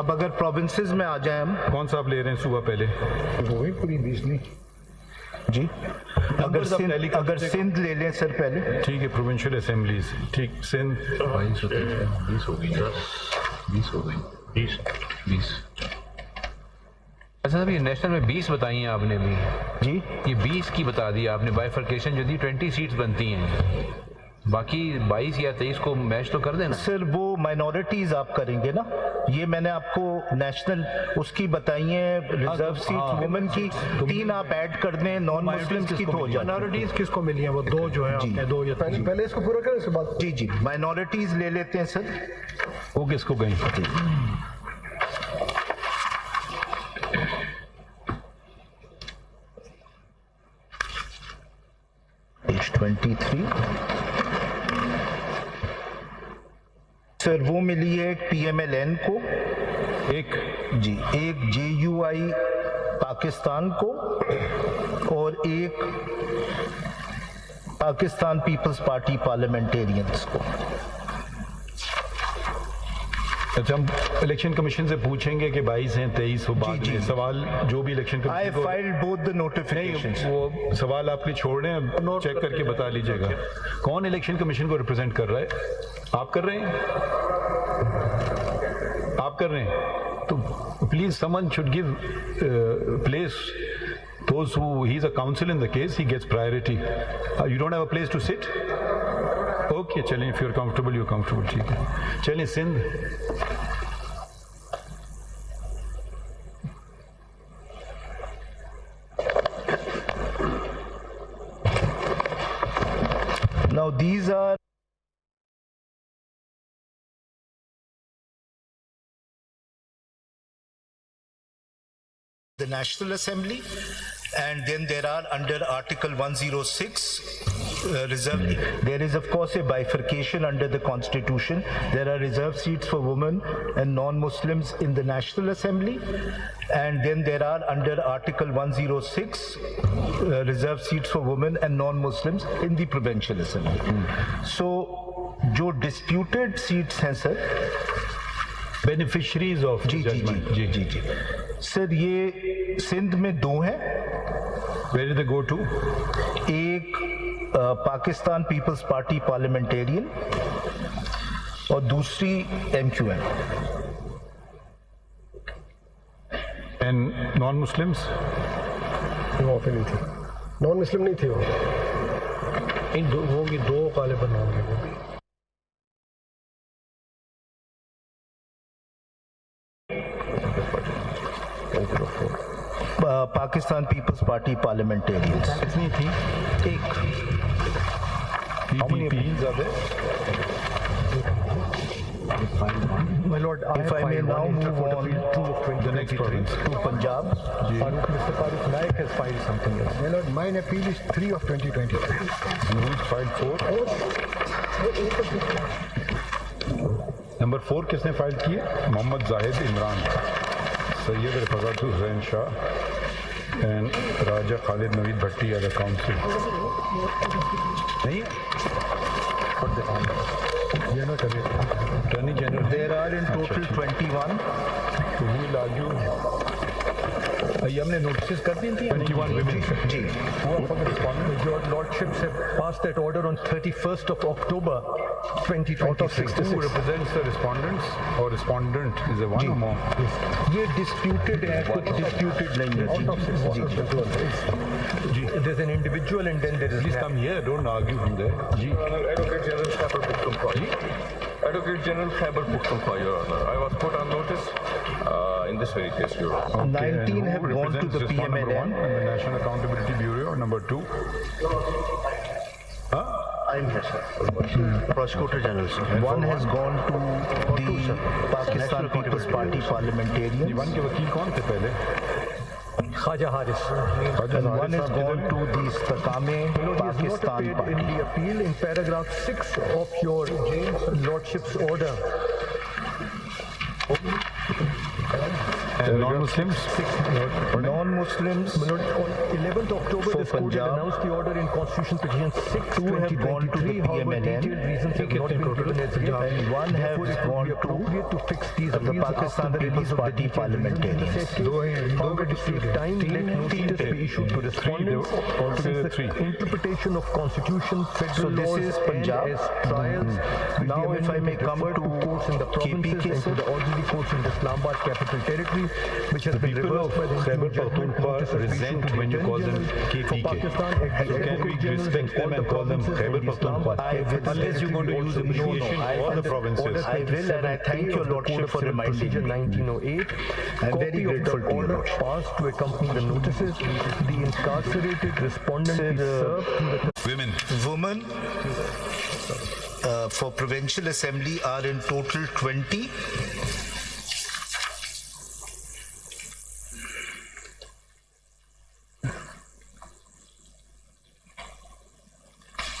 अब अगर प्रोविंसेस में आ जाए हम, कौन सा आप ले रहे हैं सूबा पहले? वही पूरी 20 नहीं जी अगर सिंध ले लें सर पहले। ठीक है, प्रोविंशियल असेंबलीज, ठीक, सिंध 20 हो गई सर, 20 हो गई, 20। अच्छा साहब, ये नेशनल में 20 बताई हैं आपने भी जी, ये 20 की बता दी आपने, बाइफर्केशन जो दी 20 सीट्स बनती हैं, बाकी 22 या 23 को मैच तो कर देना। सर वो माइनॉरिटीज आप करेंगे ना, ये मैंने आपको नेशनल उसकी बताई है, रिजर्व सीट्स वुमेन की 3 आप ऐड कर दें, नॉन मुस्लिम्स की तो हो जाए। माइनॉरिटीज किसको मिली है? वो 2 जो है आपने 2 या 3। पहले इसको पूरा करें, उसके बाद जी माइनॉरिटीज ले लेते हैं सर। वो किसको गई? पेज 23 सर, वो मिली है PMLN को एक एक JUI पाकिस्तान को और एक पाकिस्तान पीपल्स पार्टी पार्लियामेंटेरियंस को। अच्छा, हम इलेक्शन कमीशन से पूछेंगे कि 22 हैं 23 हो, बाद में सवाल जो भी election I commission filed both the notifications. वो सवाल आपके छोड़ रहे हैं, चेक करके बता लीजिएगा। कौन इलेक्शन कमीशन को रिप्रेजेंट कर रहा है? आप कर रहे हैं? आप कर रहे हैं तो please someone should give place those who he is a counsel in the case, he gets priority. You don't have a place to sit? Okay, चलिए, if you are comfortable you comfortable, ठीक है। चलिए, Sindh Now these are the National Assembly, and then there are under Article 106 reserve. There is of course a bifurcation under the Constitution. There are reserved seats for women and non-Muslims in the National Assembly, and then there are under Article 106 reserved seats for women and non-Muslims in the Provincial Assembly. So जो disputed seats हैं sir, beneficiaries of judgment, जी sir, ये सिंध में 2 हैं। Where is the go to? एक Pakistan peoples party parliamentarian और दूसरी MQM। And non Muslims? वहाँ पे नहीं थी, नॉन मुस्लिम नहीं थे वो। इन 2 होंगे, 2 गालिबन होंगे वो भी। पाकिस्तान पीपल्स पार्टी पार्लियामेंटेरियंस कितनी थी? एक। PPPs are there? My lord, If I may now move on to The next province. to Punjab. Mr. Farooq Naik has filed something else. My lord, mine appeal is 3 of 2023. And who's filed 4? Number 4 किसने file की है? Mohammad Zahid Imran, Syed Rafat Hussain Shah and Raja Khalid Naveed Bhatti as a council. नहीं, attorney general. There are in total 21. तो who will argue? ये हमने notice कर दी थी 21 women। Ji, Your lordships have passed that order on 31st of October 2023. Who represents the respondents or respondent? Is there one or more? ये disputed है, कुछ disputed नहीं है। Out of 6, ji, there's an individual and then there is please come here, don't argue from there। Ji, Advocate General Khyber Pakhtunkhwa. Advocate General Khyber Pakhtunkhwa, Your Honor. I was put on notice in this very case, Your Honor. 19 have who gone to represents the respondent number 1 PMLN. and the National Accountability Bureau, number 2? I'm here, sir. Prosecutor General, sir. One has gone to the Pakistan People's Party parliamentarians. जीवन के वकील कौन थे पहले? Khaja Haris. And one has gone to the Istakame Pakistan In Party. the appeal in paragraph 6 of your lordship's order. And non-Muslims? Non-Muslims On 11th October, For this court had Punjab, announced the order in Constitution Petition 6 two have gone to the however, PMLN, detailed reasons have not been given as yet. and one has Therefore, it would gone be appropriate to fix these the appeals Pakistan after the People's release of the Party detailed reasons in the parliamentarians. said case. However, to save time, let notice be issued to respondents. altogether Since three. the interpretation of Constitution, federal So this laws, is and Punjab. as trials, with Now the if I amendment may come referred to courts in the provinces and cases. to the ordinary courts in the Islamabad Capital Territory, which has been people reversed of by the Khyber interim judgment Pakhtunkhwa notices issued resent to the when you Attorney call them General for KPK. Pakistan, So can we Advocate General respect and all them the and call them provinces Khyber in the Pakhtunkhwa? Islamabad Unless you're going to use abbreviation for all the provinces. I will, and I thank your lordship for reminding Procedure me. 1908. I'm very Copy of grateful the to your order lordship. passed to accompany the notices. The incarcerated respondent Sir, be served through the Women. Women for Provincial Assembly are in total 20.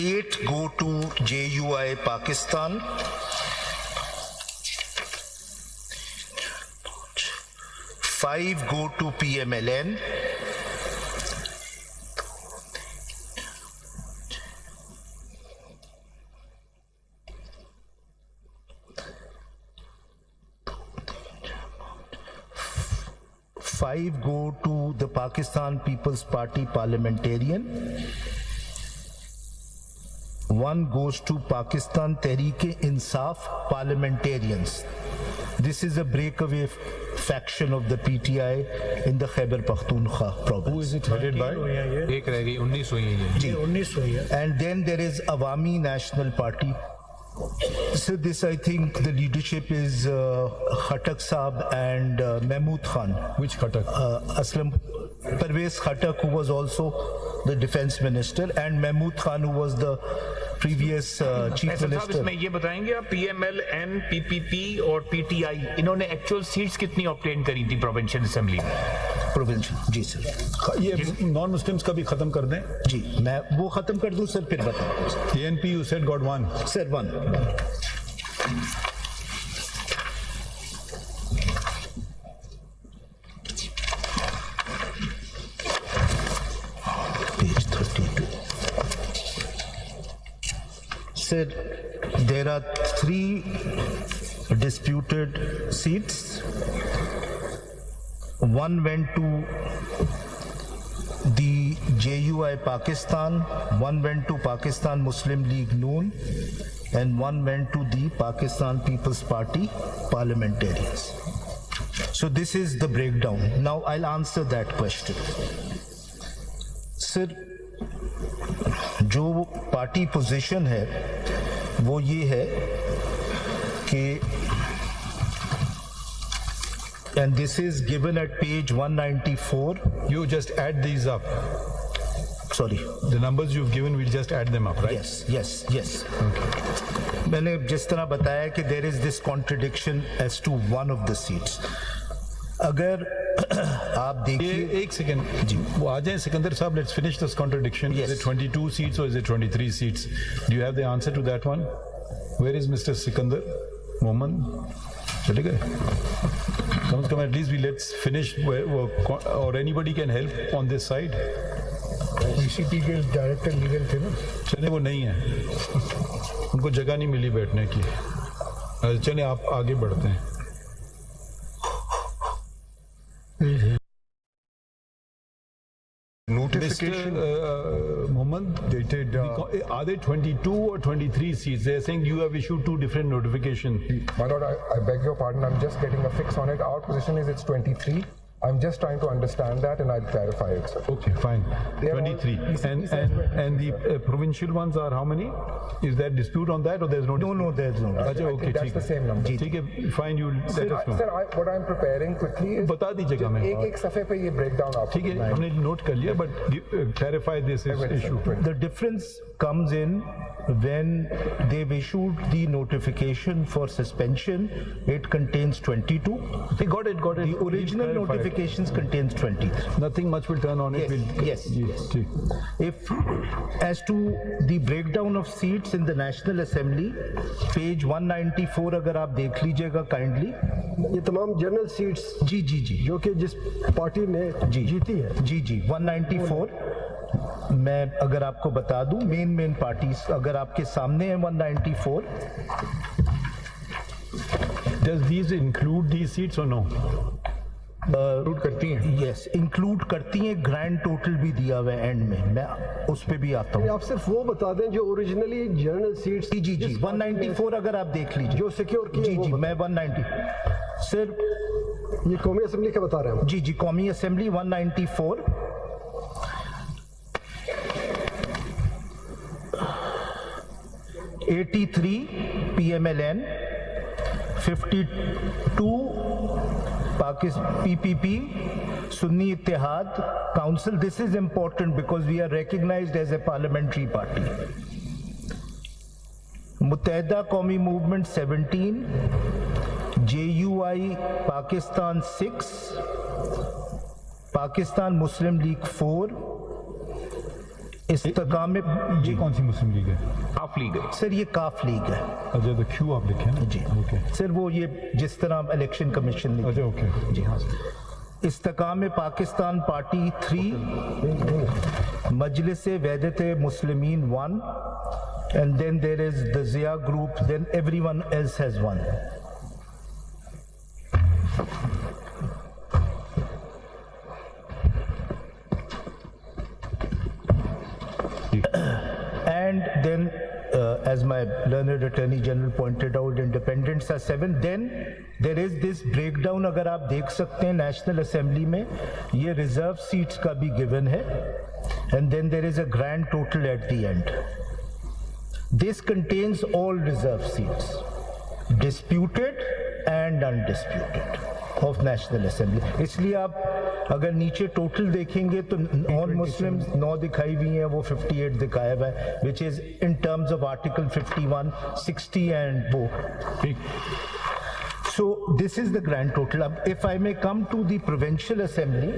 Eight go to JUI Pakistan. Five go to PMLN. Five go to the Pakistan People's Party parliamentarian. One goes to Pakistan Tehreek-e-Insaf parliamentarians. This is a breakaway faction of the PTI in the Khyber Pakhtunkhwa province. Headed by? एक रह गई 19 हुई है ये And then there is Awami National Party. So this, I think, the leadership is Khatak Saab and Mahmood Khan. Which Khatak? Aslam Parvez Khatak, who was also the defense minister, and Mahmood Khan, who was the previous chief ऐसा साहब minister. इसमें ये बताएंगे आप PMLN, PPP और PTI इन्होंने actual seats कितनी obtain करी थी प्रोविंशियल असेंबली में? Provincial, जी सर, ये नॉन मुस्लिम्स का भी खत्म कर दें. जी मैं वो खत्म कर दूं सर, फिर बताऊं. ANP you said got one. Sir one. Page 32. Sir, there are 3 disputed seats. One went to the JUI Pakistan, one went to Pakistan Muslim League Noon, and one went to the Pakistan People's Party parliamentarians. So this is the breakdown. Now I'll answer that question. Sir, जो party position है वो ये है कि, and this is given at page 194. You just add these up. Sorry. The numbers you've given, we'll just add them up, right? Yes, yes, yes. मैंने जिस तरह बताया कि there is this contradiction as to one of the seats. अगर आप देखिए, एक second जी, वो आ जाए सिकंदर साहब. Let's finish this contradiction. Yes. Is it 22 seats or is it 23 seats? Do you have the answer to that one? Where is Mr. Sikandar Mohammed? चले गए. कम से कम at least we let's finish or anybody can help on this side. ECP के director legal थे ना. चले वो नहीं है, उनको जगह नहीं मिली बैठने की. चले आप आगे बढ़ते हैं. Notification. Mr. Mohammed, dated, are they 22 or 23 seats? They're saying you have issued 2 different notifications. My lord, I beg your pardon. I'm just getting a fix on it. Our position is it's 23. I'm just trying to understand that, and I'll clarify it, sir. Okay, fine. They are all 23. ECP says And the provincial ones are how many? Is there dispute on that or there's no dispute? no, there's no. अच्छा, I okay, think that's ठीक the है. same number. ठीक है, fine, you let us know. Sir, what I'm preparing quickly is बता दीजिएगा हमें. एक सफ़े पे ये breakdown आपको ठीक है, हमने note कर लिया, but clarify this issue. The difference comes in when they've issued the notification for suspension. It contains 22. They got it. The original Clarify. qualifications contains 23. Nothing much will turn on it. Yes, ji, yes. ठीक. If, as to the breakdown of seats in the National Assembly, page 194 अगर आप देख लीजिएगा kindly. ये तमाम general seats जी जी जी जो कि जिस पार्टी ने जीती है, जी जी 194. मैं अगर आपको बता दूं मेन पार्टीज अगर आपके सामने है 194. Does these include these seats or no? Include करती हैं यस इंक्लूड करती हैं. ग्रैंड टोटल भी दिया हुआ है एंड में, मैं उस पे भी आता हूँ. आप सिर्फ वो बता दें जो ओरिजिनली जनरल सीट्स जी जी जी 194 अगर आप देख लीजिए जो सिक्योर की जी जी मैं 190 सर ये कौमी असेंबली का बता रहे हैं. जी जी कौमी assembly 194. (83) PMLN, 52 PPP, Sunni Ittihad Council. This is important because we are recognized as a parliamentary party. Muttahida Qawmi Movement 17, JUI Pakistan 6, Pakistan Muslim League 4, इस्तेकाम ये कौन सी मुस्लिम लीग है? हाफ लीग है सर ये काफ लीग है. अच्छा, द क्यू आप लिखे ना? जी ओके. सर वो ये जिस तरह इलेक्शन कमीशन ने अच्छा, ओके. जी हाँ. Istehkam Pakistan party 3, Majlis Wahdat Muslimeen 1, and then there is the Zia group, then everyone else has 1. And then as my learned attorney general pointed out, independents are 7. Then there is this breakdown अगर आप देख सकते हैं national assembly में ये reserve seats का भी given है. And then there is a grand total at the end. This contains all reserve seats, disputed and undisputed, of National Assembly. इसलिए आप अगर नीचे टोटल देखेंगे तो नॉन मुस्लिम 9 दिखाई हुई हैं, वो 58 दिखाया हुआ है, which is in terms of article 51, 60 and वो. So this is the grand total. If I may come to the provincial assembly,